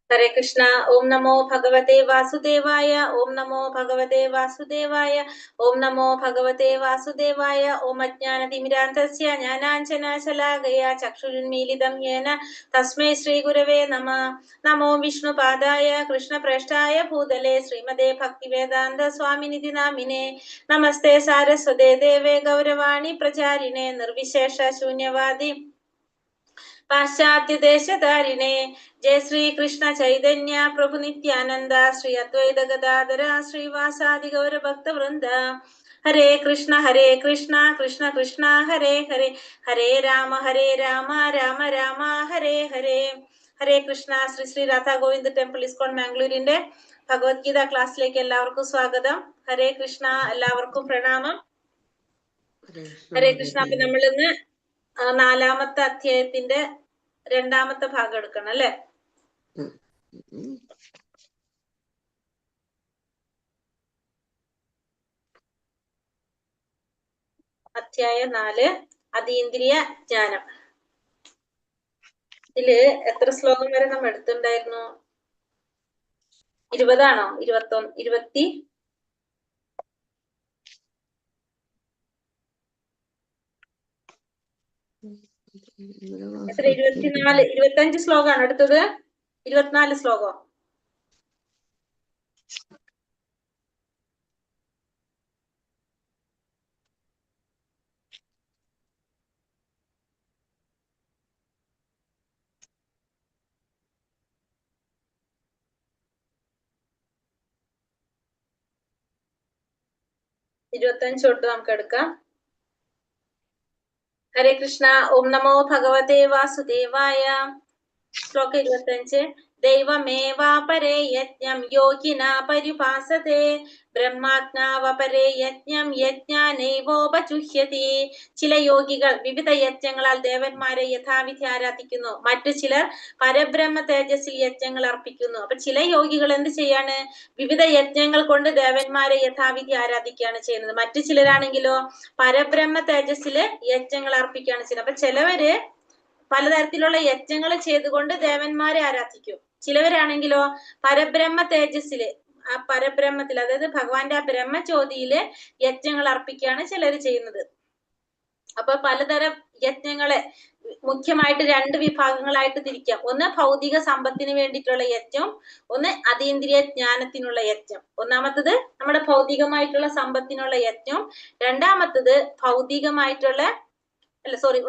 हरे कृष्णा। ओम नमो भगवते वासुदेवाय। ओम नमो भगवते वासुदेवाय। ओम नमो भगवते वासुदेवाय। ओम अज्ञानतिमिरान्धस्य ज्ञानाञ्जनशलाकया चक्षुरुन्मीलितं येन तस्मै श्रीगुरवे नमः। नमो विष्णुपादाय कृष्णप्रेष्ठाय भूतले श्रीमते भक्तिवेदान्त स्वामिनिधि नामिने। नमस्ते सारस्वते देवे गौरवाणी प्रचारिणे निर्विशेष शून्यवादी पाश्चात्य देशधारिणे। जय श्री कृष्ण चैतन्य प्रभु नित्यानंद श्री अद्वैत गदाधर श्रीवासादि गौर भक्त वृंद। हरे कृष्ण कृष्ण कृष्ण हरे हरे, हरे राम राम राम हरे हरे। ഹരേ കൃഷ്ണ. ശ്രീ ശ്രീ രാധാ ഗോവിന്ദ് ടെമ്പിൾ ഇസ്കോൺ മാംഗ്ലൂരിന്റെ ഭഗവത്ഗീത ക്ലാസ്സിലേക്ക് എല്ലാവർക്കും സ്വാഗതം. ഹരേ കൃഷ്ണ. എല്ലാവർക്കും പ്രണാമം. ഹരേ കൃഷ്ണ. അപ്പൊ നമ്മളിന്ന് 4-ാമത്തെ അധ്യായത്തിന്റെ 2-ാമത്തെ ഭാഗം എടുക്കണം അല്ലെ? അധ്യായം 4 അതീന്ദ്രിയ ജ്ഞാനം. ഇതില് എത്ര ശ്ലോകം വരെ നമ്മൾ എടുത്തിട്ടുണ്ടായിരുന്നു? 20 ആണോ? 21 എത്ര? 24 25 ശ്ലോകമാണ് അടുത്തത്. 24 ശ്ലോകം. തൊട്ട് നമുക്ക് എടുക്കാം. ഹരേ കൃഷ്ണ. ഓം നമോ ഭഗവതേ വാസുദേവായ. ശ്ലോകം 25. ദൈവമേവാപരേ യജ്ഞം യോഗിന പരിഭാസതേ ബ്രഹ്മാജ്ഞാവപരേ യജ്ഞം യജ്ഞാനൈവോപജുഹ്യതി. ചില യോഗികൾ വിവിധ യജ്ഞങ്ങളാൽ ദേവന്മാരെ യഥാവിധി ആരാധിക്കുന്നു. മറ്റു ചിലർ പരബ്രഹ്മ തേജസ്സിൽ യജ്ഞങ്ങൾ അർപ്പിക്കുന്നു. അപ്പൊ ചില യോഗികൾ എന്ത് ചെയ്യാണ്? വിവിധ യജ്ഞങ്ങൾ കൊണ്ട് ദേവന്മാരെ യഥാവിധി ആരാധിക്കുകയാണ് ചെയ്യുന്നത്. മറ്റു ചിലരാണെങ്കിലോ പരബ്രഹ്മ തേജസ്സില് യജ്ഞങ്ങൾ അർപ്പിക്കുകയാണ് ചെയ്യുന്നത്. അപ്പൊ ചിലവര് പലതരത്തിലുള്ള യജ്ഞങ്ങൾ ചെയ്തുകൊണ്ട് ദേവന്മാരെ ആരാധിക്കും. ചിലവരാണെങ്കിലോ പരബ്രഹ്മ തേജസ്സില്, ആ പരബ്രഹ്മത്തിൽ, അതായത് ഭഗവാന്റെ ആ ബ്രഹ്മജ്യോതിയില് യജ്ഞങ്ങൾ അർപ്പിക്കുകയാണ് ചിലര് ചെയ്യുന്നത്. അപ്പൊ പലതരം യജ്ഞങ്ങളെ മുഖ്യമായിട്ട് 2 വിഭാഗങ്ങളായിട്ട് തിരിക്കാം. ഒന്ന് ഭൗതിക സമ്പത്തിന് വേണ്ടിയിട്ടുള്ള യജ്ഞം, ഒന്ന് അതീന്ദ്രിയ ജ്ഞാനത്തിനുള്ള യജ്ഞം. ഒന്നാമത്തത് നമ്മുടെ ഭൗതികമായിട്ടുള്ള സമ്പത്തിനുള്ള യജ്ഞം, രണ്ടാമത്തത്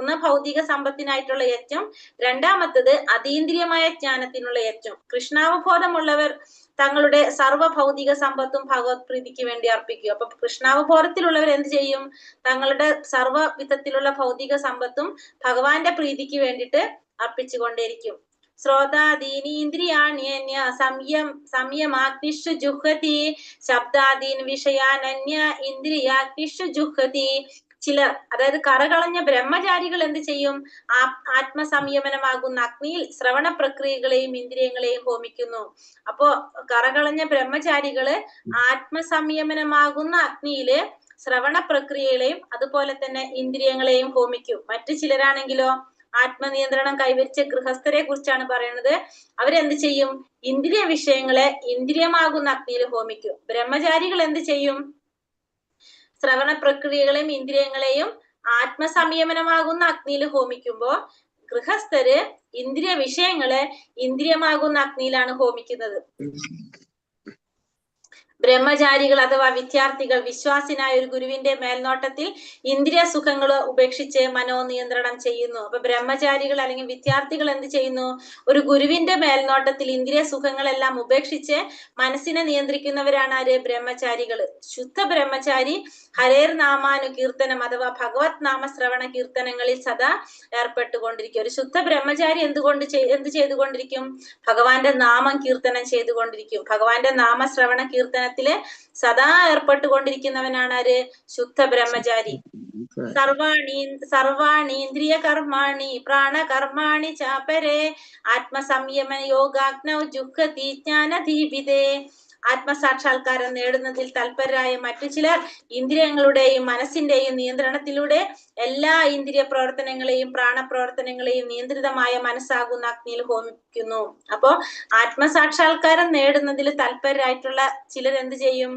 ഒന്ന് ഭൗതിക സമ്പത്തിനായിട്ടുള്ള യജ്ഞം, രണ്ടാമത്തത് അതീന്ദ്രിയമായ ജ്ഞാനത്തിനുള്ള യജ്ഞം. കൃഷ്ണാവബോധമുള്ളവർ തങ്ങളുടെ സർവ്വ ഭൗതിക സമ്പത്തും ഭഗവത് പ്രീതിക്ക് വേണ്ടി അർപ്പിക്കും. അപ്പൊ കൃഷ്ണാവബോധത്തിലുള്ളവർ എന്ത് ചെയ്യും? തങ്ങളുടെ സർവ്വ വിധത്തിലുള്ള ഭൗതിക സമ്പത്തും ഭഗവാന്റെ പ്രീതിക്ക് വേണ്ടിയിട്ട് അർപ്പിച്ചുകൊണ്ടേയിരിക്കും. ശ്രോതാദീനീന്ദ്രിയാണ്യന്യ സംയമാഗ്നിഷു ജുഹതി ശബ്ദാദീൻ വിഷയാനന്യ ഇന്ദ്രിയാഗ്നിഷു ജുഹതി. ചിലർ, അതായത് കറകളഞ്ഞ ബ്രഹ്മചാരികൾ എന്ത് ചെയ്യും? ആത്മസംയമനമാകുന്ന അഗ്നിയിൽ ശ്രവണ പ്രക്രിയകളെയും ഇന്ദ്രിയങ്ങളെയും ഹോമിക്കുന്നു. അപ്പോ കറകളഞ്ഞ ബ്രഹ്മചാരികള് ആത്മസംയമനമാകുന്ന അഗ്നിയില് ശ്രവണ പ്രക്രിയകളെയും അതുപോലെ തന്നെ ഇന്ദ്രിയങ്ങളെയും ഹോമിക്കും. മറ്റു ചിലരാണെങ്കിലോ ആത്മനിയന്ത്രണം കൈവരിച്ച ഗൃഹസ്ഥരെ കുറിച്ചാണ് പറയുന്നത്. അവരെന്ത് ചെയ്യും? ഇന്ദ്രിയ വിഷയങ്ങളെ ഇന്ദ്രിയമാകുന്ന അഗ്നിയിൽ ഹോമിക്കും. ബ്രഹ്മചാരികൾ എന്ത് ചെയ്യും? ശ്രവണ പ്രക്രിയകളെയും ഇന്ദ്രിയങ്ങളെയും ആത്മസംയമനമാകുന്ന അഗ്നിയിൽ ഹോമിക്കുമ്പോ ഗൃഹസ്ഥര് ഇന്ദ്രിയ വിഷയങ്ങളെ ഇന്ദ്രിയമാകുന്ന അഗ്നിയിലാണ് ഹോമിക്കുന്നത്. ബ്രഹ്മചാരികൾ അഥവാ വിദ്യാർത്ഥികൾ വിശ്വാസിനായ ഒരു ഗുരുവിന്റെ മേൽനോട്ടത്തിൽ ഇന്ദ്രിയ സുഖങ്ങൾ ഉപേക്ഷിച്ച് മനോനിയന്ത്രണം ചെയ്യുന്നു. അപ്പൊ ബ്രഹ്മചാരികൾ അല്ലെങ്കിൽ വിദ്യാർത്ഥികൾ എന്ത് ചെയ്യുന്നു? ഒരു ഗുരുവിന്റെ മേൽനോട്ടത്തിൽ ഇന്ദ്രിയ സുഖങ്ങളെല്ലാം ഉപേക്ഷിച്ച് മനസ്സിനെ നിയന്ത്രിക്കുന്നവരാണ് ആര്? ബ്രഹ്മചാരികൾ. ശുദ്ധ ബ്രഹ്മചാരി ഹരേർ നാമാനുകീർത്തനം അഥവാ ഭഗവത് നാമ ശ്രവണ കീർത്തനങ്ങളിൽ സദാ ഏർപ്പെട്ടുകൊണ്ടിരിക്കും. ഒരു ശുദ്ധ ബ്രഹ്മചാരി എന്ത് ചെയ്തുകൊണ്ടിരിക്കും? ഭഗവാന്റെ നാമം കീർത്തനം ചെയ്തുകൊണ്ടിരിക്കും. ഭഗവാന്റെ നാമശ്രവണ കീർത്തന സേവനത്തില് സദാ ഏർപ്പെട്ടുകൊണ്ടിരിക്കുന്നവനാണ് ആര്? ശുദ്ധ ബ്രഹ്മചാരി. സർവാണീന്ദ്രിയ കർമാണി പ്രാണകർമാണി ചാപരേ ആത്മസംയമ യോഗാഗ്നൗ ജുഹ്വതി ജ്ഞാനദീപിതേ. ആത്മസാക്ഷാത്കാരം നേടുന്നതിൽ തൽപരരായ മറ്റു ചിലർ ഇന്ദ്രിയങ്ങളുടെയും മനസ്സിന്റെയും നിയന്ത്രണത്തിലൂടെ എല്ലാ ഇന്ദ്രിയ പ്രവർത്തനങ്ങളെയും പ്രാണപ്രവർത്തനങ്ങളെയും നിയന്ത്രിതമായ മനസ്സാകുന്ന അഗ്നിയിൽ ഹോമിക്കുന്നു. അപ്പോ ആത്മസാക്ഷാത്കാരം നേടുന്നതിൽ തൽപരരായിട്ടുള്ള ചിലർ എന്ത് ചെയ്യും?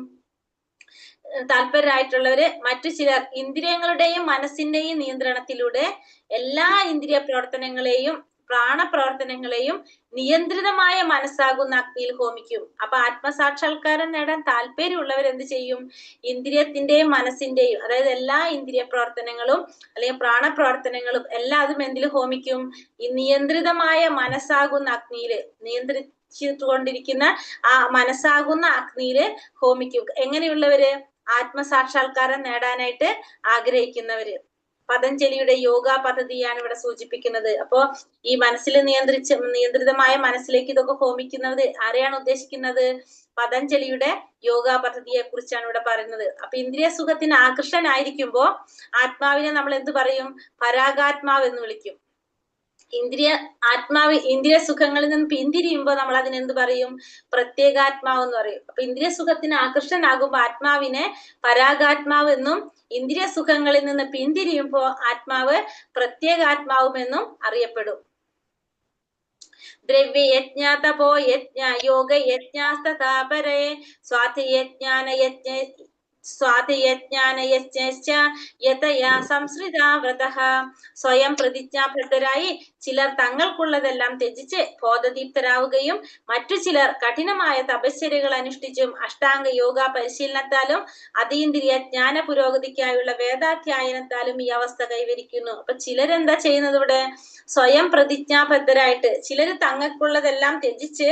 താല്പര്യരായിട്ടുള്ളവര് മറ്റു ചിലർ ഇന്ദ്രിയങ്ങളുടെയും മനസ്സിന്റെയും നിയന്ത്രണത്തിലൂടെ എല്ലാ ഇന്ദ്രിയ പ്രവർത്തനങ്ങളെയും പ്രാണപ്രവർത്തനങ്ങളെയും നിയന്ത്രിതമായ മനസ്സാകുന്ന അഗ്നിയിൽ ഹോമിക്കും. അപ്പൊ ആത്മസാക്ഷാത്കാരം നേടാൻ താല്പര്യമുള്ളവർ എന്ത് ചെയ്യും? ഇന്ദ്രിയത്തിന്റെയും മനസ്സിന്റെയും, അതായത് എല്ലാ ഇന്ദ്രിയ പ്രവർത്തനങ്ങളും അല്ലെങ്കിൽ പ്രാണപ്രവർത്തനങ്ങളും എല്ലാതും എന്തിൽ ഹോമിക്കും? ഈ നിയന്ത്രിതമായ മനസ്സാകുന്ന അഗ്നിയില്, നിയന്ത്രിച്ചുകൊണ്ടിരിക്കുന്ന ആ മനസ്സാകുന്ന അഗ്നിയില് ഹോമിക്കും. എങ്ങനെയുള്ളവര്? ആത്മസാക്ഷാത്കാരം നേടാനായിട്ട് ആഗ്രഹിക്കുന്നവര്. പതഞ്ജലിയുടെ യോഗ പദ്ധതിയാണ് ഇവിടെ സൂചിപ്പിക്കുന്നത്. അപ്പോ ഈ മനസ്സിൽ നിയന്ത്രിതമായ മനസ്സിലേക്ക് ഇതൊക്കെ ഹോമിക്കുന്നത് ആരെയാണ് ഉദ്ദേശിക്കുന്നത്? പതഞ്ജലിയുടെ യോഗ പദ്ധതിയെ കുറിച്ചാണ് ഇവിടെ പറയുന്നത്. അപ്പൊ ഇന്ദ്രിയ സുഖത്തിന് ആകൃഷ്ടനായിരിക്കുമ്പോ ആത്മാവിനെ നമ്മൾ എന്ത് പറയും? പരാഗാത്മാവ് എന്ന് വിളിക്കും. ഇന്ദ്രിയ സുഖങ്ങളിൽ നിന്ന് പിന്തിരിയുമ്പോൾ നമ്മൾ അതിനെന്ത് പറയും? പ്രത്യേകാത്മാവ് എന്ന് പറയും. അപ്പൊ ഇന്ദ്രിയ സുഖത്തിന് ആകൃഷ്ടനാകുമ്പോ ആത്മാവിനെ പരാഗാത്മാവ് എന്നും, ഇന്ദ്രിയ സുഖങ്ങളിൽ നിന്ന് പിന്തിരിയുമ്പോ ആത്മാവ് പ്രത്യേകാത്മാവുമെന്നും അറിയപ്പെടും. ദ്രവ്യയജ്ഞ തപോയജ്ഞ യോഗയജ്ഞാസ്തതാപരേ സ്വാധിയജ്ഞാനയജ്ഞശ്ച യതയാ സംസൃതാ വ്രതഃ. സ്വയം പ്രതിജ്ഞാബദ്ധരായി ചിലർ തങ്ങൾക്കുള്ളതെല്ലാം ത്യജിച്ച് ബോധദീപ്തരാവുകയും മറ്റു ചിലർ കഠിനമായ തപശ്ചര്യകൾ അനുഷ്ഠിച്ചും അഷ്ടാംഗ യോഗ പരിശീലനത്താലും അതീന്ദ്രിയ ജ്ഞാന പുരോഗതിക്കായുള്ള വേദാധ്യായനത്താലും ഈ അവസ്ഥ കൈവരിക്കുന്നു. അപ്പൊ ചിലരെന്താ ചെയ്യുന്നത്? ഇവിടെ സ്വയം പ്രതിജ്ഞാബദ്ധരായിട്ട് ചിലര് തങ്ങൾക്കുള്ളതെല്ലാം ത്യജിച്ച്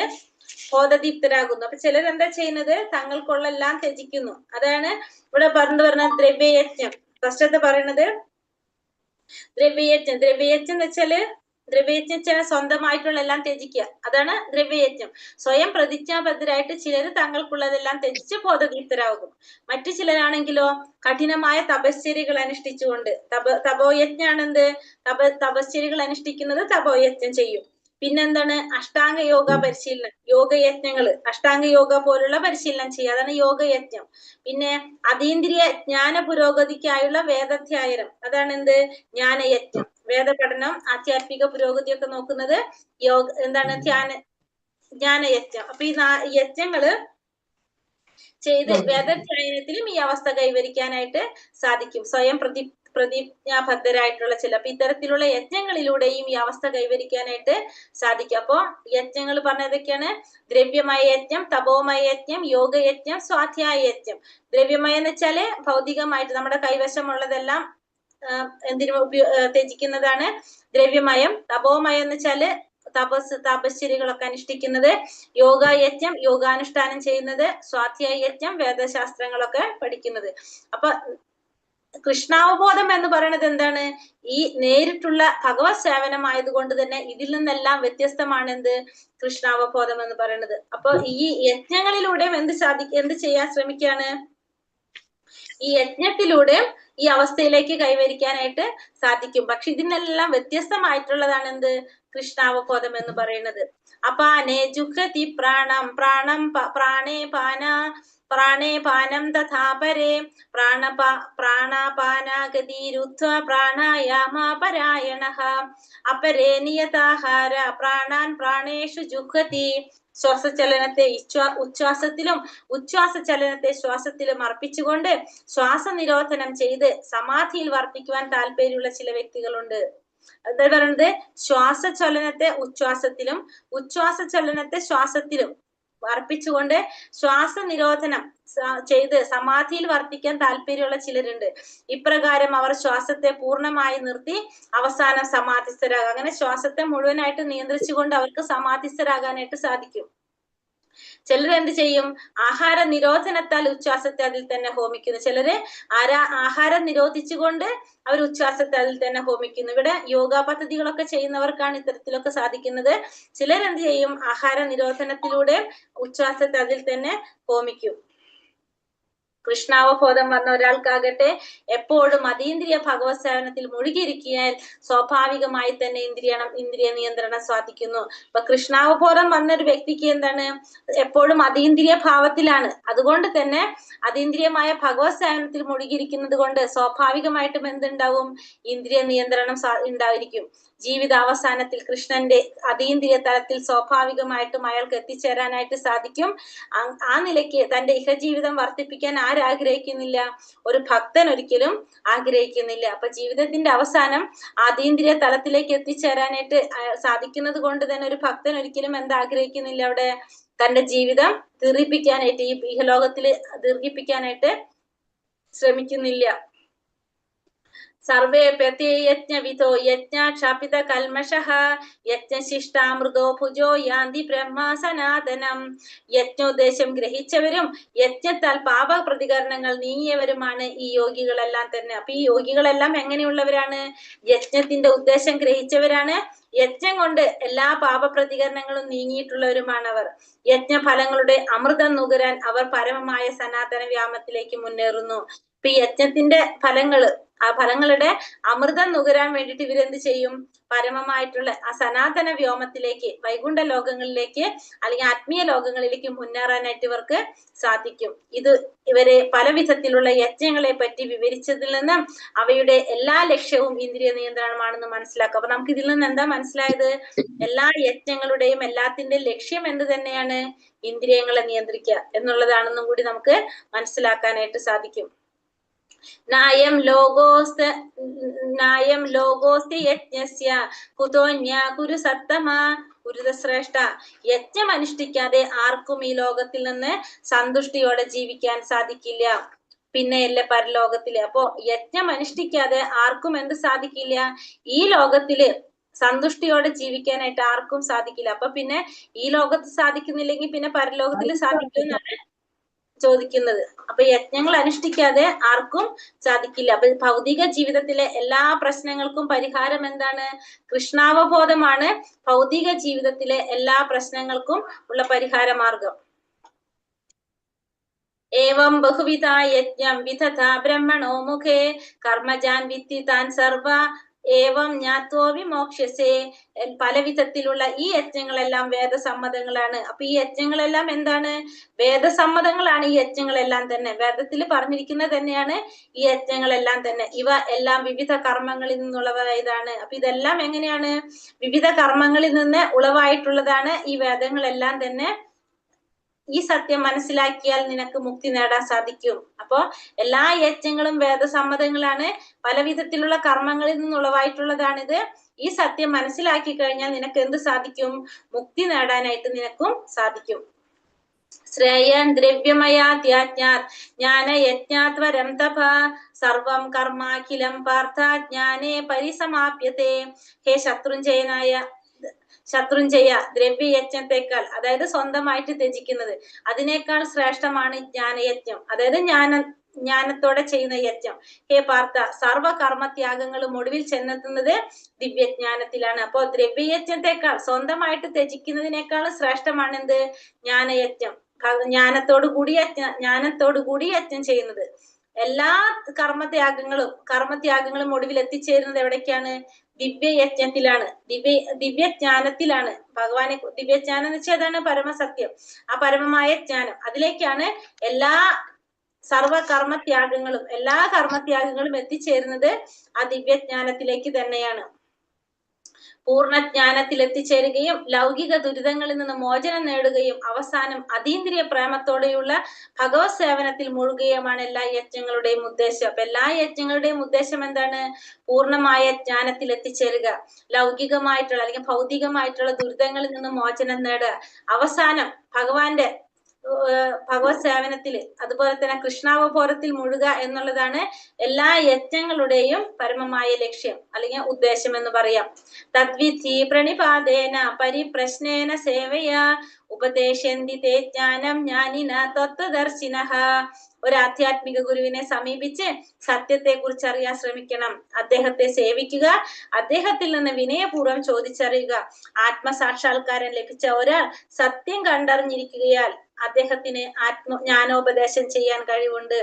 ബോധദീപ്തരാകുന്നു. അപ്പൊ ചിലരെന്താ ചെയ്യുന്നത്? തങ്ങൾക്കുള്ളെല്ലാം ത്യജിക്കുന്നു. അതാണ് ഇവിടെ പറഞ്ഞ ദ്രവ്യയജ്ഞം. ഫസ്റ്റത്തെ പറയുന്നത് ദ്രവ്യയജ്ഞം. ദ്രവ്യയജ്ഞം എന്ന് വെച്ചാല് ദ്രവ്യയജ്ഞം സ്വന്തമായിട്ടുള്ള എല്ലാം ത്യജിക്കുക, അതാണ് ദ്രവ്യയജ്ഞം. സ്വയം പ്രതിജ്ഞാബദ്ധരായിട്ട് ചിലര് തങ്ങൾക്കുള്ളതെല്ലാം ത്യജിച്ച് ബോധദീപ്തരാകും. മറ്റു ചിലരാണെങ്കിലോ കഠിനമായ തപശ്ചര്യകൾ അനുഷ്ഠിച്ചുകൊണ്ട്, തപോയജ്ഞാണെന്ത്? തപശ്ചര്യകൾ അനുഷ്ഠിക്കുന്നത് തപോയജ്ഞം ചെയ്യും. പിന്നെന്താണ്? അഷ്ടാംഗ യോഗ പരിശീലനം, യോഗയജ്ഞങ്ങള്, അഷ്ടാംഗ യോഗ പോലുള്ള പരിശീലനം ചെയ്യുക, അതാണ് യോഗയജ്ഞം. പിന്നെ അതീന്ദ്രിയ ജ്ഞാന പുരോഗതിക്കായുള്ള വേദാധ്യായനം, അതാണ് എന്ത്? ജ്ഞാനയജ്ഞം. വേദപഠനം, ആധ്യാത്മിക പുരോഗതിയൊക്കെ നോക്കുന്നത് എന്താണ്? ജ്ഞാനയജ്ഞം. അപ്പൊ ഈ യജ്ഞങ്ങള് ചെയ്ത് വേദാധ്യായനത്തിലും ഈ അവസ്ഥ കൈവരിക്കാനായിട്ട് സാധിക്കും. സ്വയം പ്രതിജ്ഞാബദ്ധരായിട്ടുള്ള ചില ഇത്തരത്തിലുള്ള യജ്ഞങ്ങളിലൂടെയും ഈ അവസ്ഥ കൈവരിക്കാനായിട്ട് സാധിക്കും. അപ്പോ യജ്ഞങ്ങൾ പറഞ്ഞതൊക്കെയാണ്: ദ്രവ്യമയ യജ്ഞം, തപോമയ യജ്ഞം, യോഗയജ്ഞം, സ്വാധ്യായ യജ്ഞം. ദ്രവ്യമയം എന്ന് വെച്ചാല് ഭൗതികമായിട്ട് നമ്മുടെ കൈവശമുള്ളതെല്ലാം ത്യജിക്കുന്നതാണ് ദ്രവ്യമയം. തപോമയം എന്ന് വെച്ചാല് തപശ്ചര്യകളൊക്കെ അനുഷ്ഠിക്കുന്നത്. യോഗയജ്ഞം യോഗാനുഷ്ഠാനം ചെയ്യുന്നത്. സ്വാധ്യായ യജ്ഞം വേദശാസ്ത്രങ്ങളൊക്കെ പഠിക്കുന്നത്. അപ്പൊ കൃഷ്ണാവബോധം എന്ന് പറയുന്നത് എന്താണ്? ഈ നേരിട്ടുള്ള ഭഗവത് സേവനമായതുകൊണ്ട് തന്നെ ഇതിൽ നിന്നെല്ലാം വ്യത്യസ്തമാണ് എന്ത്? കൃഷ്ണാവബോധം എന്ന് പറയുന്നത്. അപ്പൊ ഈ യജ്ഞങ്ങളിലൂടെയും എന്ത് ചെയ്യാൻ ശ്രമിക്കാണ്? ഈ യജ്ഞത്തിലൂടെ ഈ അവസ്ഥയിലേക്ക് കൈവരിക്കാനായിട്ട് സാധിക്കും. പക്ഷെ ഇതിനെല്ലാം വ്യത്യസ്തമായിട്ടുള്ളതാണ് എന്ത്? കൃഷ്ണാവബോധം എന്ന് പറയുന്നത്. അപാനേ ജുഹതി പ്രാണം പ്രാണം പ്രാണേ പാനം തഥാ പരേ പ്രാണാപാനാഗതിരുദ്ധ്വാ പ്രാണായാമപരായണഃ അപരേ നിയതാഹാര പ്രാണാൻ പ്രാണേഷു ജുഹതി. ശ്വാസചലനത്തെ ഉച്ഛ്വാസത്തിലും ഉച്ഛ്വാസചലനത്തെ ശ്വാസത്തിലും അർപ്പിച്ചുകൊണ്ട് ശ്വാസനിരോധനം ചെയ്ത് സമാധിയിൽ വർത്തിക്കുവാൻ താല്പര്യമുള്ള ചില വ്യക്തികളുണ്ട്. എന്താ പറയുന്നത്? ശ്വാസചലനത്തെ ഉച്ഛ്വാസത്തിലും ഉച്ഛ്വാസചലനത്തെ ശ്വാസത്തിലും അർപ്പിച്ചുകൊണ്ട് ശ്വാസനിരോധനം ചെയ്ത് സമാധിയിൽ വർത്തിക്കാൻ താല്പര്യമുള്ള ചിലരുണ്ട്. ഇപ്രകാരം അവർ ശ്വാസത്തെ പൂർണ്ണമായി നിർത്തി അവസാനം സമാധിസ്ഥരാകും. അങ്ങനെ ശ്വാസത്തെ മുഴുവനായിട്ട് നിയന്ത്രിച്ചുകൊണ്ട് അവർക്ക് സമാധിസ്ഥരാകാനായിട്ട് സാധിക്കും. ചിലർ എന്ത് ചെയ്യും? ആഹാര നിരോധനത്താൽ ഉച്ഛ്വാസത്തെ അതിൽ തന്നെ ഹോമിക്കുന്നു. ചിലര് ആഹാരം നിരോധിച്ചുകൊണ്ട് അവർ ഉച്ഛ്വാസത്തെ അതിൽ തന്നെ ഹോമിക്കുന്നു. ഇവിടെ യോഗ പദ്ധതികളൊക്കെ ചെയ്യുന്നവർക്കാണ് ഇത്തരത്തിലൊക്കെ സാധിക്കുന്നത്. ചിലരെന്ത് ചെയ്യും? ആഹാര നിരോധനത്തിലൂടെ ഉച്ഛ്വാസത്തെ അതിൽ തന്നെ ഹോമിക്കും. കൃഷ്ണാവബോധം വന്ന ഒരാൾക്കാകട്ടെ എപ്പോഴും അതീന്ദ്രിയ ഭഗവത് സേവനത്തിൽ മുഴുകിയിരിക്കാൻ സ്വാഭാവികമായി തന്നെ ഇന്ദ്രിയ നിയന്ത്രണം സാധിക്കുന്നു. അപ്പൊ കൃഷ്ണാവബോധം വന്ന ഒരു വ്യക്തിക്ക് എന്താണ്, എപ്പോഴും അതീന്ദ്രിയ ഭാവത്തിലാണ്. അതുകൊണ്ട് തന്നെ അതീന്ദ്രിയമായ ഭഗവത് സേവനത്തിൽ മുഴുകിയിരിക്കുന്നത് കൊണ്ട് സ്വാഭാവികമായിട്ടും എന്തുണ്ടാവും, ഇന്ദ്രിയ നിയന്ത്രണം ഉണ്ടായിരിക്കും. ജീവിതാവസാനത്തിൽ കൃഷ്ണന്റെ അതീന്ദ്രിയ തലത്തിൽ സ്വാഭാവികമായിട്ടും അയാൾക്ക് എത്തിച്ചേരാനായിട്ട് സാധിക്കും. ആ നിലയ്ക്ക് തന്റെ ഇഹജീവിതം വർദ്ധിപ്പിക്കാൻ ആരാഗ്രഹിക്കുന്നില്ല? ഒരു ഭക്തൻ ഒരിക്കലും ആഗ്രഹിക്കുന്നില്ല. അപ്പൊ ജീവിതത്തിന്റെ അവസാനം അതീന്ദ്രിയ തലത്തിലേക്ക് എത്തിച്ചേരാനായിട്ട് സാധിക്കുന്നത് കൊണ്ട് തന്നെ ഒരു ഭക്തൻ ഒരിക്കലും എന്താഗ്രഹിക്കുന്നില്ല? അവിടെ തന്റെ ജീവിതം ദീർഘിപ്പിക്കാനായിട്ട്, ഈ ഇഹലോകത്തില് ദീർഘിപ്പിക്കാനായിട്ട് ശ്രമിക്കുന്നില്ല. സർവേ പ്രത്യയജ്ഞവിധോ യജ്ഞാക്ഷാപിത കൽമഷഃ യജ്ഞശിഷ്ടാമൃതോ ഭുജോ യാന്തി ബ്രഹ്മ സനാതനം. യജ്ഞോദ്ദേശം ഗ്രഹിച്ചവരും യജ്ഞത്താൽ പാപ പ്രതികരണങ്ങൾ നീങ്ങിയവരുമാണ് ഈ യോഗികളെല്ലാം തന്നെ. അപ്പൊ ഈ യോഗികളെല്ലാം എങ്ങനെയുള്ളവരാണ്? യജ്ഞത്തിന്റെ ഉദ്ദേശം ഗ്രഹിച്ചവരാണ്. യജ്ഞം കൊണ്ട് എല്ലാ പാപപ്രതികരണങ്ങളും നീങ്ങിയിട്ടുള്ളവരുമാണ് അവർ. യജ്ഞഫലങ്ങളുടെ അമൃതം നുകരാൻ അവർ പരമമായ സനാതന വ്യാമത്തിലേക്ക് മുന്നേറുന്നു. ഇപ്പൊ ഈ യജ്ഞത്തിന്റെ ആ ഫലങ്ങളുടെ അമൃതം നുകരാൻ വേണ്ടിയിട്ട് ഇവരെന്ത് ചെയ്യും? പരമമായിട്ടുള്ള ആ സനാതന വ്യോമത്തിലേക്ക്, വൈകുണ്ഠ ലോകങ്ങളിലേക്ക് അല്ലെങ്കിൽ ആത്മീയ ലോകങ്ങളിലേക്ക് മുന്നേറാനായിട്ട് ഇവർക്ക് സാധിക്കും. ഇത് ഇവരെ പല വിധത്തിലുള്ള യജ്ഞങ്ങളെ പറ്റി വിവരിച്ചതിൽ നിന്ന് അവയുടെ എല്ലാ ലക്ഷ്യവും ഇന്ദ്രിയ നിയന്ത്രണമാണെന്ന് മനസ്സിലാക്കുക. അപ്പൊ നമുക്ക് ഇതിൽ നിന്ന് എന്താ മനസ്സിലായത്? എല്ലാ യജ്ഞങ്ങളുടെയും എല്ലാത്തിന്റെയും ലക്ഷ്യം എന്ത് തന്നെയാണ്? ഇന്ദ്രിയങ്ങളെ നിയന്ത്രിക്കുക എന്നുള്ളതാണെന്നും കൂടി നമുക്ക് മനസ്സിലാക്കാനായിട്ട് സാധിക്കും. നായം ലോകോസ്തി യജ്ഞസ്യ കുതോന്യ കുരു സത്തമ. ഗുരുതശ്രേഷ്ഠ, യജ്ഞം അനുഷ്ഠിക്കാതെ ആർക്കും ഈ ലോകത്തിൽ നിന്ന് സന്തുഷ്ടിയോടെ ജീവിക്കാൻ സാധിക്കില്ല. പിന്നെയല്ലേ പരലോകത്തില്. അപ്പോ യജ്ഞം അനുഷ്ഠിക്കാതെ ആർക്കും എന്ത് സാധിക്കില്ല? ഈ ലോകത്തില് സന്തുഷ്ടിയോടെ ജീവിക്കാനായിട്ട് ആർക്കും സാധിക്കില്ല. അപ്പൊ പിന്നെ ഈ ലോകത്ത് സാധിക്കുന്നില്ലെങ്കിൽ പിന്നെ പരലോകത്തിൽ സാധിക്കുമെന്നാണ് ചോദിക്കുന്നത്. അപ്പൊ യജ്ഞങ്ങൾ അനുഷ്ഠിക്കാതെ ആർക്കും സാധിക്കില്ല. അപ്പൊ ഭൗതിക ജീവിതത്തിലെ എല്ലാ പ്രശ്നങ്ങൾക്കും പരിഹാരം എന്താണ്? കൃഷ്ണാവബോധമാണ് ഭൗതിക ജീവിതത്തിലെ എല്ലാ പ്രശ്നങ്ങൾക്കും ഉള്ള പരിഹാര മാർഗം. ഏവം ബഹുവിധ യജ്ഞം വിദധ ബ്രഹ്മണോ മുഖേ കർമ്മജാൻ വിത്തി താൻ സർവ ഏവം ജ്ഞാത്വോ വിമോക്ഷ്യസേ. പല വിധത്തിലുള്ള ഈ യജ്ഞങ്ങളെല്ലാം വേദസമ്മതങ്ങളാണ്. അപ്പൊ ഈ യജ്ഞങ്ങളെല്ലാം എന്താണ്? വേദസമ്മതങ്ങളാണ് ഈ യജ്ഞങ്ങളെല്ലാം തന്നെ. വേദത്തിൽ പറഞ്ഞിരിക്കുന്നത് തന്നെയാണ് ഈ യജ്ഞങ്ങളെല്ലാം തന്നെ. ഇവ എല്ലാം വിവിധ കർമ്മങ്ങളിൽ നിന്നുള്ളവരായതാണ്. അപ്പൊ ഇതെല്ലാം എങ്ങനെയാണ്? വിവിധ കർമ്മങ്ങളിൽ നിന്ന് ഉളവായിട്ടുള്ളതാണ് ഈ വേദങ്ങളെല്ലാം തന്നെ. ഈ സത്യം മനസ്സിലാക്കിയാൽ നിനക്ക് മുക്തി നേടാൻ സാധിക്കും. അപ്പോ എല്ലാ യജ്ഞങ്ങളും വേദസമ്മതങ്ങളാണ്, പല വിധത്തിലുള്ള കർമ്മങ്ങളിൽ നിന്നുളവായിട്ടുള്ളതാണിത്. ഈ സത്യം മനസ്സിലാക്കി കഴിഞ്ഞാൽ നിനക്ക് എന്ത് സാധിക്കും? മുക്തി നേടാനായിട്ട് നിനക്കും സാധിക്കും. ശ്രേയൻ ദ്രവ്യമയാത്യാജ്ഞാത് ജ്ഞാന യജ്ഞാത്വരം തപ സർവം കർമാഖിലം പാർത്ഥ ജ്ഞാനേ പരിസമാപ്യത്തെ. ഹേ ശത്രുഞ്ജയ, ദ്രവ്യയജ്ഞത്തെക്കാൾ, അതായത് സ്വന്തമായിട്ട് ത്യജിക്കുന്നത്, അതിനേക്കാൾ ശ്രേഷ്ഠമാണ് ജ്ഞാനയജ്ഞം, അതായത് ജ്ഞാനത്തോടെ ചെയ്യുന്ന യജ്ഞം. ഹേ പാർത്ഥ, സർവകർമ്മത്യാഗങ്ങളും ഒടുവിൽ ചെന്നെത്തുന്നത് ദിവ്യജ്ഞാനത്തിലാണ്. അപ്പോ ദ്രവ്യയജ്ഞത്തെക്കാൾ, സ്വന്തമായിട്ട് ത്യജിക്കുന്നതിനേക്കാളും ശ്രേഷ്ഠമാണ് എന്ത്? ജ്ഞാനയജ്ഞം. ജ്ഞാനത്തോടു കൂടി യജ്ഞം ചെയ്യുന്നത്. എല്ലാ കർമ്മത്യാഗങ്ങളും ഒടുവിൽ എത്തിച്ചേരുന്നത് എവിടേക്കാണ്? ദിവ്യയജ്ഞത്തിലാണ്, ദിവ്യജ്ഞാനത്തിലാണ്. ഭഗവാനെ ദിവ്യജ്ഞാനം എന്ന് വെച്ചാൽ അതാണ് പരമസത്യം. ആ പരമമായ ജ്ഞാനം, അതിലേക്കാണ് എല്ലാ എല്ലാ കർമ്മത്യാഗങ്ങളും എത്തിച്ചേരുന്നത് ആ ദിവ്യജ്ഞാനത്തിലേക്ക് തന്നെയാണ്. പൂർണ്ണജ്ഞാനത്തിൽ എത്തിച്ചേരുകയും ലൗകിക ദുരിതങ്ങളിൽ നിന്ന് മോചനം നേടുകയും അവസാനം അതീന്ദ്രിയ പ്രേമത്തോടെയുള്ള ഭഗവത് സേവനത്തിൽ മുഴുകുകയുമാണ് എല്ലാ യജ്ഞങ്ങളുടെയും ഉദ്ദേശം. അപ്പൊ എല്ലാ യജ്ഞങ്ങളുടെയും ഉദ്ദേശം എന്താണ്? പൂർണ്ണമായ ജ്ഞാനത്തിൽ എത്തിച്ചേരുക, ലൗകികമായിട്ടുള്ള അല്ലെങ്കിൽ ഭൗതികമായിട്ടുള്ള ദുരിതങ്ങളിൽ നിന്ന് മോചനം നേടുക, അവസാനം ഭഗവത് സേവനത്തില്, അതുപോലെ തന്നെ കൃഷ്ണാവബോധത്തിൽ മുഴുക എന്നുള്ളതാണ് എല്ലാ യജ്ഞങ്ങളുടെയും പരമമായ ലക്ഷ്യം അല്ലെങ്കിൽ ഉദ്ദേശം എന്ന് പറയാം. തദ്വിധി പ്രണിപാതേന പരിപ്രശ്നേന സേവയാ ഉപദേശന്തി തേ ജ്ഞാനം ജ്ഞാനിന തത്വദർശിനഃ. ഒരു ആധ്യാത്മിക ഗുരുവിനെ സമീപിച്ച് സത്യത്തെ കുറിച്ച് അറിയാൻ ശ്രമിക്കണം. അദ്ദേഹത്തെ സേവിക്കുക, അദ്ദേഹത്തിൽ നിന്ന് വിനയപൂർവ്വം ചോദിച്ചറിയുക. ആത്മസാക്ഷാത്കാരം ലഭിച്ച ഒരാൾ സത്യം കണ്ടറിഞ്ഞിരിക്കുകയാൽ അദ്ദേഹത്തിന് ജ്ഞാനോപദേശം ചെയ്യാൻ കഴിവുണ്ട്.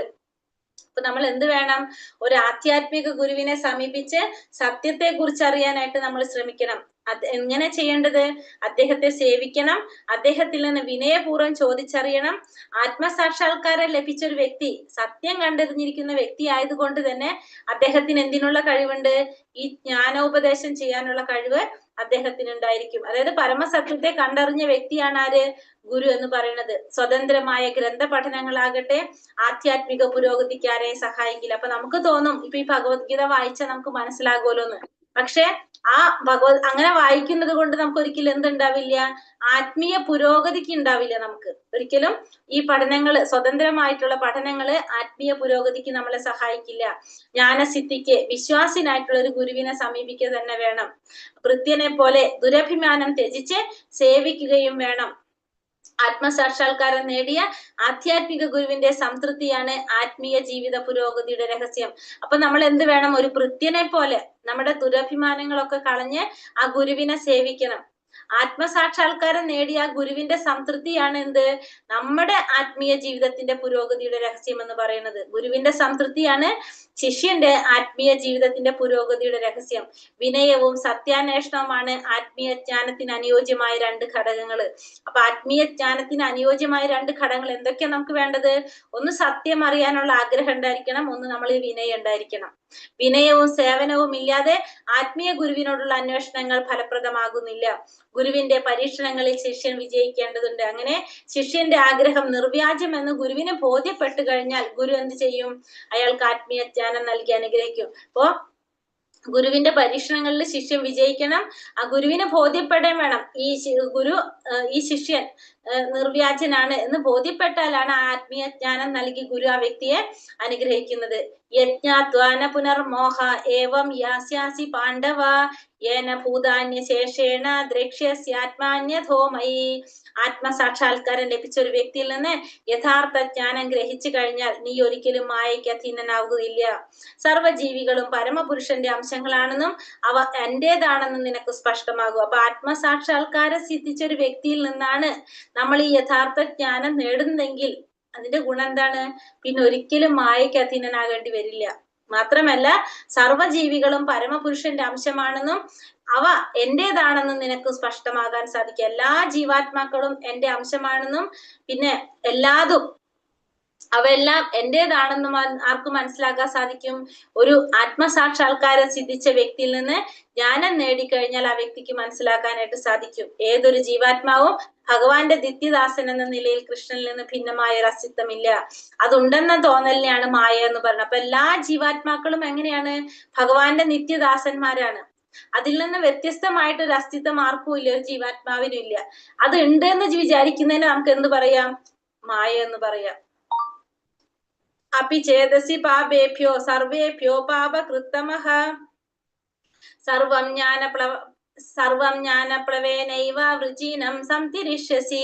അപ്പൊ നമ്മൾ എന്ത് വേണം? ഒരു ആധ്യാത്മിക ഗുരുവിനെ സമീപിച്ച് സത്യത്തെ കുറിച്ച് അറിയാനായിട്ട് നമ്മൾ ശ്രമിക്കണം. അത് എങ്ങനെ ചെയ്യേണ്ടത്? അദ്ദേഹത്തെ സേവിക്കണം, അദ്ദേഹത്തിൽ നിന്ന് വിനയപൂർവ്വം ചോദിച്ചറിയണം. ആത്മസാക്ഷാത്കാരം ലഭിച്ച ഒരു വ്യക്തി, സത്യം കണ്ടറിഞ്ഞിരിക്കുന്ന വ്യക്തി ആയതുകൊണ്ട് തന്നെ അദ്ദേഹത്തിന് എന്തിനുള്ള കഴിവുണ്ട്? ഈ ജ്ഞാനോപദേശം ചെയ്യാനുള്ള കഴിവ് അദ്ദേഹത്തിന് ഉണ്ടായിരിക്കും. അതായത് പരമസത്യത്തെ കണ്ടറിഞ്ഞ വ്യക്തിയാണ് ആര്? ഗുരു എന്ന് പറയുന്നത്. സ്വതന്ത്രമായ ഗ്രന്ഥ പഠനങ്ങളാകട്ടെ ആധ്യാത്മിക പുരോഗതിക്ക് ആരെയും സഹായിക്കില്ല. അപ്പൊ നമുക്ക് തോന്നും ഇപ്പൊ ഈ ഭഗവത്ഗീത വായിച്ചാൽ നമുക്ക് മനസ്സിലാകുമല്ലോ എന്ന്. പക്ഷെ ആ അങ്ങനെ വായിക്കുന്നത് കൊണ്ട് നമുക്ക് ഒരിക്കലും എന്തുണ്ടാവില്ല? ആത്മീയ പുരോഗതിക്ക് ഉണ്ടാവില്ല. നമുക്ക് ഒരിക്കലും ഈ പഠനങ്ങള്, സ്വതന്ത്രമായിട്ടുള്ള പഠനങ്ങള് ആത്മീയ പുരോഗതിക്ക് നമ്മളെ സഹായിക്കില്ല. ജ്ഞാനസിദ്ധിക്ക് വിശ്വാസിനായിട്ടുള്ള ഒരു ഗുരുവിനെ സമീപിക്കുക തന്നെ വേണം. ഭൃത്യനെ പോലെ ദുരഭിമാനം ത്യജിച്ച് സേവിക്കുകയും വേണം. ആത്മസാക്ഷാത്കാരം നേടിയ ആധ്യാത്മിക ഗുരുവിന്റെ സംതൃപ്തിയാണ് ആത്മീയ ജീവിത പുരോഗതിയുടെ രഹസ്യം. അപ്പൊ നമ്മൾ എന്ത് വേണം? ഒരു ഭൃത്യനെ പോലെ നമ്മുടെ ദുരഭിമാനങ്ങളൊക്കെ കളഞ്ഞ് ആ ഗുരുവിനെ സേവിക്കണം. ആത്മസാക്ഷാത്കാരം നേടിയ ഗുരുവിന്റെ സംതൃപ്തിയാണ് എന്ത്? നമ്മുടെ ആത്മീയ ജീവിതത്തിന്റെ പുരോഗതിയുടെ രഹസ്യം എന്ന് പറയുന്നത്. ഗുരുവിന്റെ സംതൃപ്തിയാണ് ശിഷ്യന്റെ ആത്മീയ ജീവിതത്തിന്റെ പുരോഗതിയുടെ രഹസ്യം. വിനയവും സത്യാന്വേഷണവുമാണ് ആത്മീയ ജ്ഞാനത്തിന് അനുയോജ്യമായ രണ്ട് ഘടകങ്ങൾ. അപ്പൊ ആത്മീയ ജ്ഞാനത്തിന് അനുയോജ്യമായ രണ്ട് ഘടകങ്ങൾ എന്തൊക്കെയാ നമുക്ക് വേണ്ടത്? ഒന്ന് സത്യം അറിയാനുള്ള ആഗ്രഹം ഉണ്ടായിരിക്കണം, ഒന്ന് നമ്മൾ വിനയം ഉണ്ടായിരിക്കണം. വിനയവും സേവനവും ഇല്ലാതെ ആത്മീയ ഗുരുവിനോടുള്ള അന്വേഷണങ്ങൾ ഫലപ്രദമാകുന്നില്ല. ഗുരുവിന്റെ പരീക്ഷണങ്ങളിൽ ശിഷ്യൻ വിജയിക്കേണ്ടതുണ്ട്. അങ്ങനെ ശിഷ്യന്റെ ആഗ്രഹം നിർവ്യാജമെന്ന് ഗുരുവിന് ബോധ്യപ്പെട്ടു കഴിഞ്ഞാൽ ഗുരു എന്ത് ചെയ്യും? അയാൾക്ക് ആത്മീയ ജ്ഞാനം നൽകി അനുഗ്രഹിക്കും. അപ്പോ ഗുരുവിന്റെ പരീക്ഷണങ്ങളിൽ ശിഷ്യൻ വിജയിക്കണം. ആ ഗുരുവിന് ബോധ്യപ്പെടാൻ വേണം ഈ ശിഷ്യൻ നിർവ്യാജനാണ് എന്ന് ബോധ്യപ്പെട്ടാലാണ് ആത്മീയ ജ്ഞാനം നൽകി ഗുരു ആ വ്യക്തിയെ അനുഗ്രഹിക്കുന്നത്. യജ്ഞാത്വാന പുനർമോഹ ഏവം യാസ്യാസി പാണ്ഡവ യേന ഭൂതാന്യ ശേഷേണ ദ്രക്ഷ്യസ്യാത്മാന്യഥോമയി. ആത്മസാക്ഷാത്കാരം ലഭിച്ച ഒരു വ്യക്തിയിൽ നിന്ന് യഥാർത്ഥ ജ്ഞാനം ഗ്രഹിച്ചു കഴിഞ്ഞാൽ നീ ഒരിക്കലും മായയ്ക്ക് അധീനനാകുകയില്ല. സർവ്വജീവികളും പരമപുരുഷന്റെ അംശങ്ങളാണെന്നും അവ എന്റേതാണെന്നും നിനക്ക് സ്പഷ്ടമാകും. അപ്പൊ ആത്മസാക്ഷാത്കാരം സിദ്ധിച്ച ഒരു വ്യക്തിയിൽ നിന്നാണ് നമ്മൾ ഈ യഥാർത്ഥ ജ്ഞാനം നേടുന്നതെങ്കിൽ അതിന്റെ ഗുണം എന്താണ്? പിന്നെ ഒരിക്കലും മായയ്ക്ക് അധീനനാകേണ്ടി വരില്ല. മാത്രമല്ല സർവ്വജീവികളും പരമപുരുഷന്റെ അംശമാണെന്നും അവ എന്റേതാണെന്നും നിനക്ക് സ്പഷ്ടമാകാൻ സാധിക്കും. എല്ലാ ജീവാത്മാക്കളും എന്റെ അംശമാണെന്നും പിന്നെ അവയെല്ലാം എന്റേതാണെന്നും ആർക്ക് മനസ്സിലാക്കാൻ സാധിക്കും? ഒരു ആത്മസാക്ഷാത്കാരം സിദ്ധിച്ച വ്യക്തിയിൽ നിന്ന് ജ്ഞാനം നേടിക്കഴിഞ്ഞാൽ ആ വ്യക്തിക്ക് മനസ്സിലാക്കാനായിട്ട് സാധിക്കും. ഏതൊരു ജീവാത്മാവും ഭഗവാന്റെ ദിത്യദാസൻ എന്ന നിലയിൽ കൃഷ്ണനിൽ നിന്ന് ഭിന്നമായ ഒരു അസ്തിത്വമില്ല. അതുണ്ടെന്ന തോന്നലിനെയാണ് മായ എന്ന് പറയുന്നത്. അപ്പൊ എല്ലാ ജീവാത്മാക്കളും എങ്ങനെയാണ്? ഭഗവാന്റെ നിത്യദാസന്മാരാണ്. അതിൽ നിന്ന് വ്യത്യസ്തമായിട്ട് ഒരു അസ്തിത്വം ആർക്കും ഇല്ല, ഒരു ജീവാത്മാവിനും ഇല്ല. അത് ഉണ്ട് എന്ന് വിചാരിക്കുന്നതിന് നമുക്ക് എന്ത് പറയാം? മായ എന്ന് പറയാം. അപ്പി ചേതസി പാപേഭ്യോ സർവേഭ്യോ പാപകൃത്തമഃ സർവം ജ്ഞാനപ്ലവേനൈവ വൃജീനം സംതിരിഷ്യസി.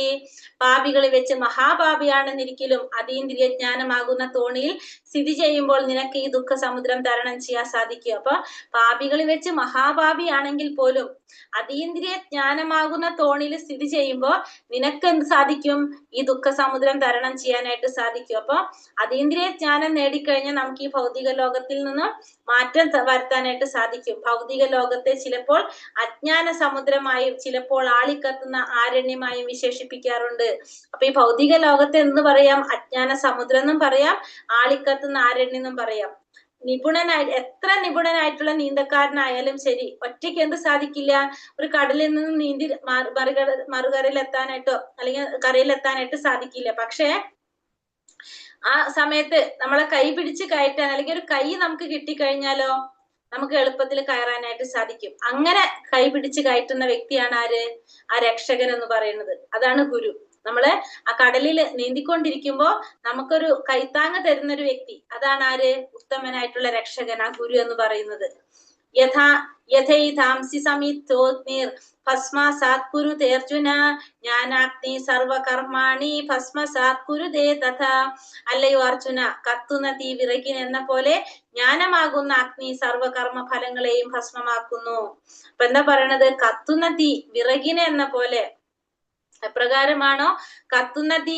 പാപികളിൽ വെച്ച് മഹാപാപിയാണെന്നിരിക്കലും അതീന്ദ്രിയ ജ്ഞാനമാകുന്ന തോണിയിൽ സ്ഥിതി ചെയ്യുമ്പോൾ നിനക്ക് ഈ ദുഃഖ സമുദ്രം തരണം ചെയ്യാൻ സാധിക്കും. അപ്പൊ പാപികളിൽ വെച്ച് മഹാപാപിയാണെങ്കിൽ പോലും അതീന്ദ്രിയ ജ്ഞാനമാകുന്ന തോണിയിൽ സ്ഥിതി ചെയ്യുമ്പോൾ നിനക്ക് എന്ത് സാധിക്കും? ഈ ദുഃഖ സമുദ്രം തരണം ചെയ്യാനായിട്ട് സാധിക്കും. അപ്പൊ അതീന്ദ്രിയ ജ്ഞാനം നേടിക്കഴിഞ്ഞാൽ നമുക്ക് ഈ ഭൗതിക ലോകത്തിൽ നിന്നും മാറ്റം വരുത്താനായിട്ട് സാധിക്കും. ഭൗതിക ലോകത്തെ ചിലപ്പോൾ അജ്ഞാന സമുദ്രമായും ചിലപ്പോൾ ആളിക്കത്തുന്ന ആരണ്യമായും വിശേഷിപ്പിക്കാറുണ്ട്. അപ്പൊ ഈ ഭൗതിക ലോകത്തെ എന്ന് പറയാം? അജ്ഞാന സമുദ്രം എന്നും പറയാം, ആളിക്കത്തുന്ന ആരണ്യം എന്നും പറയാം. എത്ര നിപുണനായിട്ടുള്ള നീന്തക്കാരനായാലും ശരി, ഒറ്റയ്ക്ക് എന്ത് സാധിക്കില്ല? ഒരു കടലിൽ നിന്ന് നീന്തി മറുകരയിലെത്താനായിട്ടോ അല്ലെങ്കിൽ കരയിലെത്താനായിട്ട് സാധിക്കില്ല. പക്ഷെ ആ സമയത്ത് നമ്മളെ കൈ പിടിച്ച് കയറ്റാൻ അല്ലെങ്കിൽ ഒരു കൈ നമുക്ക് കിട്ടിക്കഴിഞ്ഞാലോ നമുക്ക് എളുപ്പത്തിൽ കയറാനായിട്ട് സാധിക്കും. അങ്ങനെ കൈ പിടിച്ച് കയറ്റുന്ന വ്യക്തിയാണ് ആര്? ആ രക്ഷകൻ എന്ന് പറയുന്നത്. അതാണ് ഗുരു. നമ്മള് ആ കടലിൽ നീന്തിക്കൊണ്ടിരിക്കുമ്പോ നമുക്കൊരു കൈത്താങ്ങ് തരുന്ന ഒരു വ്യക്തി, അതാണ് ആര്? ഉത്തമനായിട്ടുള്ള രക്ഷകൻ, ആ ഗുരു എന്ന് പറയുന്നത്. യഥാ യഥൈതാംസി സമിത്തോഗ്നിർ ഭസ്മസാത് കുരുതേ അർജുന ജ്ഞാനാഗ്നി സർവകർമാണി ഭസ്മസാത് കുരുതേ തഥാ. അല്ലയോ അർജുന, കത്തുന്ന തീ വിറകിന് എന്ന പോലെ ജ്ഞാനമാകുന്ന അഗ്നി സർവകർമ്മ ഫലങ്ങളെയും ഭസ്മമാക്കുന്നു. അപ്പൊ എന്താ പറയണത്? കത്തുന്ന തീ വിറകിന് എന്ന പോലെ. എപ്രകാരമാണോ കത്തുന്ന തീ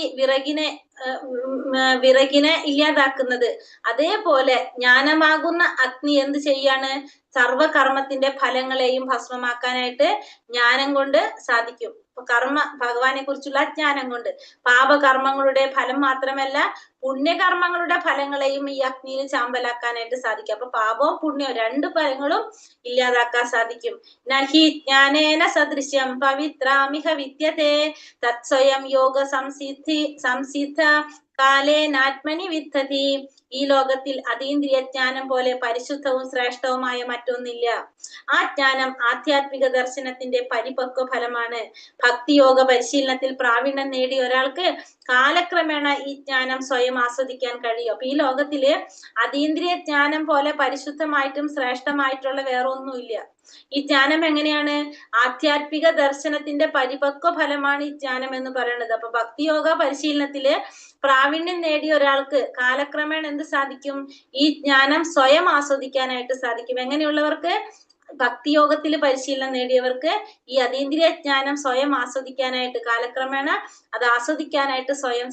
വിറകിനെ ഇല്ലാതാക്കുന്നത്, അതേപോലെ ജ്ഞാനമാകുന്ന അഗ്നി എന്ത് ചെയ്യാണ്? സർവകർമ്മത്തിന്റെ ഫലങ്ങളെയും ഭസ്മമാക്കാനായിട്ട് ജ്ഞാനം കൊണ്ട് സാധിക്കും. ഭഗവാനെ കുറിച്ചുള്ള ജ്ഞാനം കൊണ്ട് പാപകർമ്മങ്ങളുടെ ഫലം മാത്രമല്ല പുണ്യകർമ്മങ്ങളുടെ ഫലങ്ങളെയും ഈ അഗ്നിയിൽ ചാമ്പലാക്കാനായിട്ട് സാധിക്കും. അപ്പൊ പാപവും പുണ്യവും രണ്ട് ഫലങ്ങളും ഇല്ലാതാക്കാൻ സാധിക്കും. നഹി ജ്ഞാനേന സദൃശ്യം പവിത്രാമിഹ വിദ്യതേ തത്സ്വയം യോഗ സംസിദ്ധ കാലേനാത്മനി വിദ്ധതി. ഈ ലോകത്തിൽ അതീന്ദ്രിയ ജ്ഞാനം പോലെ പരിശുദ്ധവും ശ്രേഷ്ഠവുമായ മറ്റൊന്നില്ല. ആ ജ്ഞാനം ആധ്യാത്മിക ദർശനത്തിന്റെ പരിപക്വ ഫലമാണ്. ഭക്തിയോഗ പരിശീലനത്തിൽ പ്രാവീണ്യം നേടിയ ഒരാൾക്ക് കാലക്രമേണ ഈ ജ്ഞാനം സ്വയം ആസ്വദിക്കാൻ കഴിയും. അപ്പൊ ഈ ലോകത്തില് അതീന്ദ്രിയ ജ്ഞാനം പോലെ പരിശുദ്ധമായിട്ടും ശ്രേഷ്ഠമായിട്ടുള്ള വേറൊന്നുമില്ല. ഈ ജ്ഞാനം എങ്ങനെയാണ്? ആധ്യാത്മിക ദർശനത്തിന്റെ പരിപക്വ ഫലമാണ് ഈ ജ്ഞാനം എന്ന് പറയുന്നത്. അപ്പൊ ഭക്തിയോഗ പരിശീലനത്തില് പ്രാവീണ്യം നേടിയ ഒരാൾക്ക് കാലക്രമേണ എന്ത് സാധിക്കും? ഈ ജ്ഞാനം സ്വയം ആസ്വദിക്കാനായിട്ട് സാധിക്കും. എങ്ങനെയുള്ളവർക്ക്? ഭക്തിയോഗത്തിൽ പരിശീലനം നേടിയവർക്ക് ഈ അതീന്ദ്രിയ ജ്ഞാനം സ്വയം ആസ്വദിക്കാനായിട്ട് കാലക്രമേണ അത് ആസ്വദിക്കാനായിട്ട് സ്വയം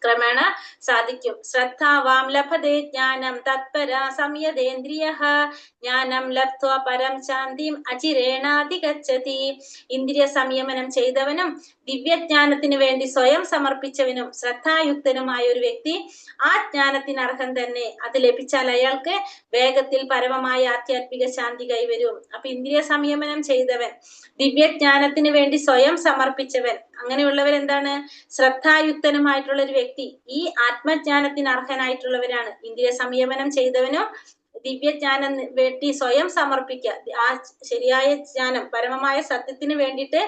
ക്രമേണ സാധിക്കും. ശ്രദ്ധാവാം ലഭതേ ജ്ഞാനം തത്പര സംയതേന്ദ്രിയഃ ജ്ഞാനം ലബ്ധ്വ പരം ശാന്തിം അചിരേണാധിഗച്ഛതി. ഇന്ദ്രിയ സംയമനം ചെയ്തവനും ദിവ്യജ്ഞാനത്തിന് വേണ്ടി സ്വയം സമർപ്പിച്ചവനും ശ്രദ്ധായുക്തനുമായ ഒരു വ്യക്തി ആ ജ്ഞാനത്തിന് അർഹൻ തന്നെ. അത് ലഭിച്ചാൽ അയാൾക്ക് വേഗത്തിൽ പരമമായ ആധ്യാത്മിക ശാന്തി കൈവരും. അപ്പൊ ഇന്ദ്രിയ സംയമനം ചെയ്തവൻ, ദിവ്യജ്ഞാനത്തിന് വേണ്ടി സ്വയം സമർപ്പിച്ചവൻ, അങ്ങനെയുള്ളവർ എന്താണ്? ശ്രദ്ധായുക്തനുമായിട്ടുള്ള ഒരു വ്യക്തി. ഈ ആത്മജ്ഞാനത്തിന് അർഹനായിട്ടുള്ളവരാണ്. ഇന്ദ്രിയ സംയമനം ചെയ്തവനും ദിവ്യജ്ഞാനം വേണ്ടി സ്വയം സമർപ്പിക്കുക, ആ ശരിയായ ജ്ഞാനം പരമമായ സത്യത്തിന് വേണ്ടിയിട്ട്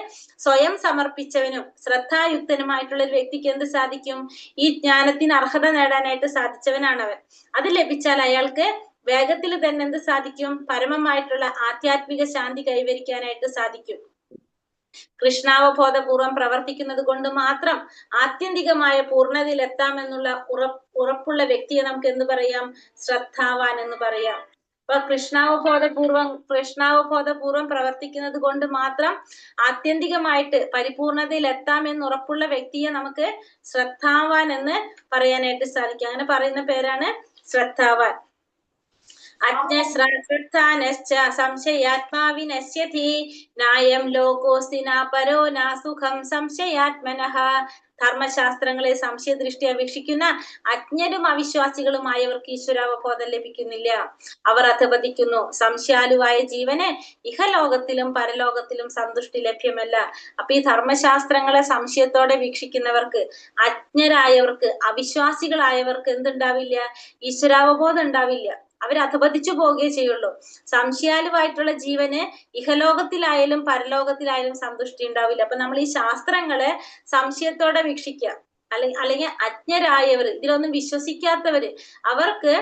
സ്വയം സമർപ്പിച്ചവനും ശ്രദ്ധായുക്തനുമായിട്ടുള്ള ഒരു വ്യക്തിക്ക് എന്ത് സാധിക്കും? ഈ ജ്ഞാനത്തിന് അർഹത നേടാനായിട്ട് സാധിച്ചവനാണ് അവൻ. അത് ലഭിച്ചാൽ അയാൾക്ക് വേഗത്തിൽ തന്നെ എന്ത് സാധിക്കും? പരമമായിട്ടുള്ള ആധ്യാത്മിക ശാന്തി കൈവരിക്കാനായിട്ട് സാധിക്കും. കൃഷ്ണാവബോധപൂർവം പ്രവർത്തിക്കുന്നത് കൊണ്ട് മാത്രം ആത്യന്തികമായ പൂർണ്ണതയിൽ എത്താമെന്നുള്ള ഉറപ്പുള്ള വ്യക്തിയെ നമുക്ക് എന്ത് പറയാം? ശ്രദ്ധാവാൻ എന്ന് പറയാം. അപ്പൊ കൃഷ്ണാവബോധപൂർവം പ്രവർത്തിക്കുന്നത് കൊണ്ട് മാത്രം ആത്യന്തികമായിട്ട് പരിപൂർണതയിൽ എത്താമെന്ന് ഉറപ്പുള്ള വ്യക്തിയെ നമുക്ക് ശ്രദ്ധാവാൻ എന്ന് പറയാനായിട്ട് സാധിക്കും. അങ്ങനെ പറയുന്ന പേരാണ് ശ്രദ്ധാവാൻ. അജ്ഞശ്രദ്ധാനശ്ച സംശയാത്മാ വിനശ്യതി നായം ലോകോസ്തി ന പരോ ന സുഖം സംശയാത്മനഃ. ധർമ്മശാസ്ത്രങ്ങളെ സംശയദൃഷ്ടിയ വീക്ഷിക്കുന്ന അജ്ഞരും അവിശ്വാസികളുമായവർക്ക് ഈശ്വരാവബോധം ലഭിക്കുന്നില്ല. അവർ അധപതിക്കുന്നു. സംശയാലുവായ ജീവന് ഇഹലോകത്തിലും പരലോകത്തിലും സന്തുഷ്ടി ലഭ്യമല്ല. അപ്പൊ ഈ ധർമ്മശാസ്ത്രങ്ങളെ സംശയത്തോടെ വീക്ഷിക്കുന്നവർക്ക്, അജ്ഞരായവർക്ക്, അവിശ്വാസികളായവർക്ക് എന്തുണ്ടാവില്ല? ഈശ്വരാവബോധം ഉണ്ടാവില്ല. അവർ അധപതിച്ചു പോവുകയേ ചെയ്യുള്ളൂ. സംശയാലുവായിട്ടുള്ള ജീവന് ഇഹലോകത്തിലായാലും പരലോകത്തിലായാലും സന്തുഷ്ടി ഉണ്ടാവില്ല. അപ്പൊ നമ്മൾ ഈ ശാസ്ത്രങ്ങളെ സംശയത്തോടെ വീക്ഷിക്കുക. അല്ലെങ്കിൽ അജ്ഞരായവർ, ഇതിലൊന്നും വിശ്വസിക്കാത്തവര്, അവർക്ക്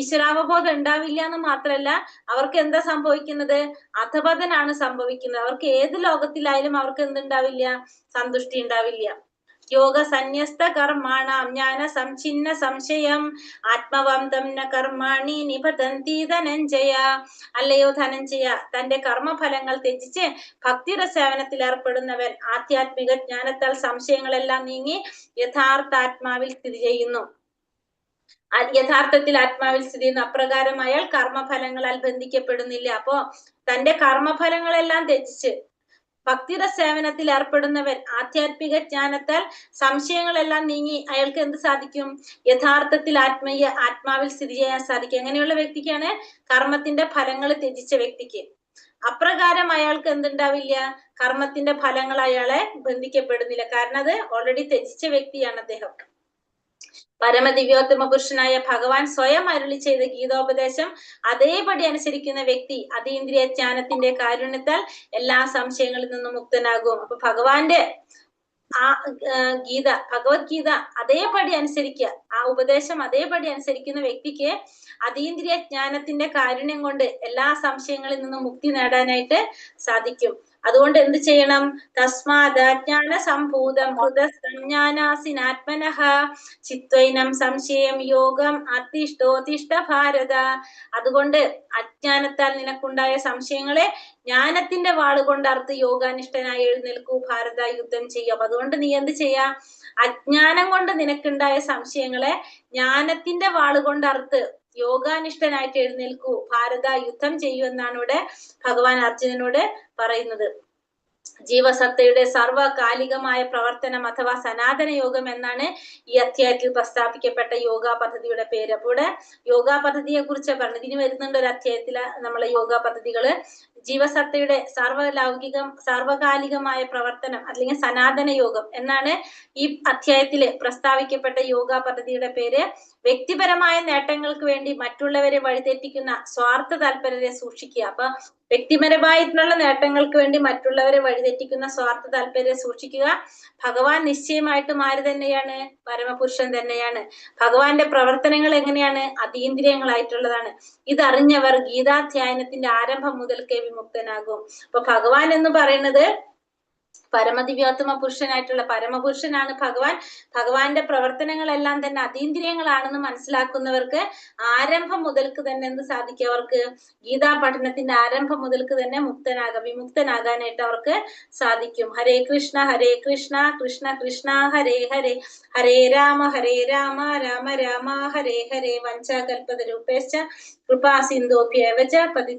ഈശ്വരാവബോധം ഉണ്ടാവില്ല എന്ന് മാത്രമല്ല, അവർക്ക് എന്താ സംഭവിക്കുന്നത്? അധപതനാണ് സംഭവിക്കുന്നത്. അവർക്ക് ഏത് ലോകത്തിലായാലും അവർക്ക് എന്തുണ്ടാവില്ല? സന്തുഷ്ടി ഉണ്ടാവില്ല. യോഗ സന്യസ്ത കർമാണാം ജ്ഞാന സംഛിന്ന സംശയം ആത്മവന്തം ന കർമാണി നിബധന്തി ധനഞ്ജയ. അല്ലയോ ധനഞ്ജയ, തന്റെ കർമ്മഫലങ്ങൾ ത്യജിച്ച് ഭക്തിയുടെ സേവനത്തിൽ ഏർപ്പെടുന്നവൻ ആധ്യാത്മിക ജ്ഞാനത്താൽ സംശയങ്ങളെല്ലാം നീങ്ങി യഥാർത്ഥ ആത്മാവിൽ സ്ഥിതി ചെയ്യുന്നു. യഥാർത്ഥത്തിൽ ആത്മാവിൽ സ്ഥിതി ചെയ്യുന്നു. അപ്രകാരം അയാൾ കർമ്മഫലങ്ങളാൽ ബന്ധിക്കപ്പെടുന്നില്ല. അപ്പോ തന്റെ കർമ്മഫലങ്ങളെല്ലാം ത്യജിച്ച് ഭക്തിയുടെ സേവനത്തിൽ ഏർപ്പെടുന്നവൻ ആധ്യാത്മിക ജ്ഞാനത്താൽ സംശയങ്ങളെല്ലാം നീങ്ങി അയാൾക്ക് എന്ത് സാധിക്കും? യഥാർത്ഥത്തിൽ ആത്മാവിൽ സ്ഥിതി ചെയ്യാൻ സാധിക്കും. എങ്ങനെയുള്ള വ്യക്തിക്കാണ്? കർമ്മത്തിന്റെ ഫലങ്ങൾ ത്യജിച്ച വ്യക്തിക്ക്. അപ്രകാരം അയാൾക്ക് എന്തുണ്ടാവില്ല? കർമ്മത്തിന്റെ ഫലങ്ങൾ അയാളെ ബന്ധിക്കപ്പെടുന്നില്ല. കാരണം അത് ഓൾറെഡി ത്യജിച്ച വ്യക്തിയാണ് അദ്ദേഹം. പരമദിവ്യോത്തമ പുരുഷനായ ഭഗവാൻ സ്വയം അരുളി ചെയ്ത ഗീതോപദേശം അതേപടി അനുസരിക്കുന്ന വ്യക്തി അതീന്ദ്രിയ ജ്ഞാനത്തിന്റെ കാരുണ്യത്താൽ എല്ലാ സംശയങ്ങളിൽ നിന്നും മുക്തനാകും. അപ്പൊ ഭഗവാന്റെ ആ ഗീത, ഭഗവത്ഗീത അതേപടി അനുസരിക്കുക, ആ ഉപദേശം അതേപടി അനുസരിക്കുന്ന വ്യക്തിക്ക് അതീന്ദ്രിയ ജ്ഞാനത്തിന്റെ കാരുണ്യം കൊണ്ട് എല്ലാ സംശയങ്ങളിൽ നിന്നും മുക്തി നേടാനായിട്ട് സാധിക്കും. അതുകൊണ്ട് എന്ത് ചെയ്യണം? തസ്മാദജ്ഞാന സംഭൂതം ഹൃദസഞ്ജാനാസിനാത്മനഃ ചിത്വൈനം സംശയം യോഗം അത്തിഷ്ഠോത്തിഷ്ഠ ഭാരത. അതുകൊണ്ട് അജ്ഞാനത്താൽ നിനക്കുണ്ടായ സംശയങ്ങളെ ജ്ഞാനത്തിന്റെ വാളുകൊണ്ട് അറുത്ത് യോഗാനിഷ്ഠനായി എഴുന്നേൽക്കൂ ഭാരത, യുദ്ധം ചെയ്യും. അതുകൊണ്ട് നീ എന്ത് ചെയ്യാ? അജ്ഞാനം കൊണ്ട് നിനക്കുണ്ടായ സംശയങ്ങളെ ജ്ഞാനത്തിന്റെ വാളുകൊണ്ട് അറുത്ത് യോഗാനിഷ്ഠനായിട്ട് എഴുന്നേൽക്കൂ ഭാരത, യുദ്ധം ചെയ്യൂ എന്നാണ് ഇവിടെ ഭഗവാൻ അർജുനനോട് പറയുന്നത്. ജീവസത്തയുടെ സർവകാലികമായ പ്രവർത്തനം അഥവാ സനാതന യോഗം എന്നാണ് ഈ അധ്യായത്തിൽ പ്രസ്താവിക്കപ്പെട്ട യോഗാ പദ്ധതിയുടെ പേര്. അപ്പോൾ ഇവിടെ യോഗാ പദ്ധതിയെ കുറിച്ച് പറഞ്ഞത്. ഇനി വരുന്നുണ്ട് ഒരു അധ്യായത്തില് നമ്മളെ യോഗാ പദ്ധതികള്. ജീവസത്തയുടെ സാർവകാലികമായ പ്രവർത്തനം അല്ലെങ്കിൽ സനാതന യോഗം എന്നാണ് ഈ അധ്യായത്തില് പ്രസ്താവിക്കപ്പെട്ട യോഗാ പദ്ധതിയുടെ പേര്. വ്യക്തിപരമായ നേട്ടങ്ങൾക്ക് വേണ്ടി മറ്റുള്ളവരെ വഴിതെറ്റിക്കുന്ന സ്വാർത്ഥ താല്പര്യരെ സൂക്ഷിക്കുക. അപ്പൊ വ്യക്തിപരമായിട്ടുള്ള നേട്ടങ്ങൾക്ക് വേണ്ടി മറ്റുള്ളവരെ വഴിതെറ്റിക്കുന്ന സ്വാർത്ഥ താല്പര്യരെ സൂക്ഷിക്കുക. ഭഗവാൻ നിശ്ചയമായിട്ടും ആര് തന്നെയാണ്? പരമപുരുഷൻ തന്നെയാണ്. ഭഗവാന്റെ പ്രവർത്തനങ്ങൾ എങ്ങനെയാണ്? അതീന്ദ്രിയങ്ങളായിട്ടുള്ളതാണ്. ഇതറിഞ്ഞവർ ഗീതാധ്യായനത്തിന്റെ ആരംഭം മുതൽക്കേ വിമുക്തനാകും. അപ്പൊ ഭഗവാൻ എന്ന് പറയുന്നത് പരമദിവ്യോത്തമ പുരുഷനായിട്ടുള്ള പരമപുരുഷനാണ് ഭഗവാൻ. ഭഗവാന്റെ പ്രവർത്തനങ്ങളെല്ലാം തന്നെ അതീന്ദ്രിയങ്ങളാണെന്ന് മനസ്സിലാക്കുന്നവർക്ക് ആരംഭം മുതൽക്ക് തന്നെ എന്ത് സാധിക്കും? അവർക്ക് ഗീതാ പഠനത്തിന്റെ ആരംഭം മുതൽക്ക് തന്നെ വിമുക്തനാകാനായിട്ട് അവർക്ക് സാധിക്കും. ഹരേ കൃഷ്ണ കൃഷ്ണ കൃഷ്ണ ഹരേ ഹരേ, ഹരേ രാമ രാമ രാമ ഹരേ ഹരേ. വഞ്ചാകൽപതരൂപേശ്ച കൃപാ സിന്ധോഭ്യേവ ച പതിത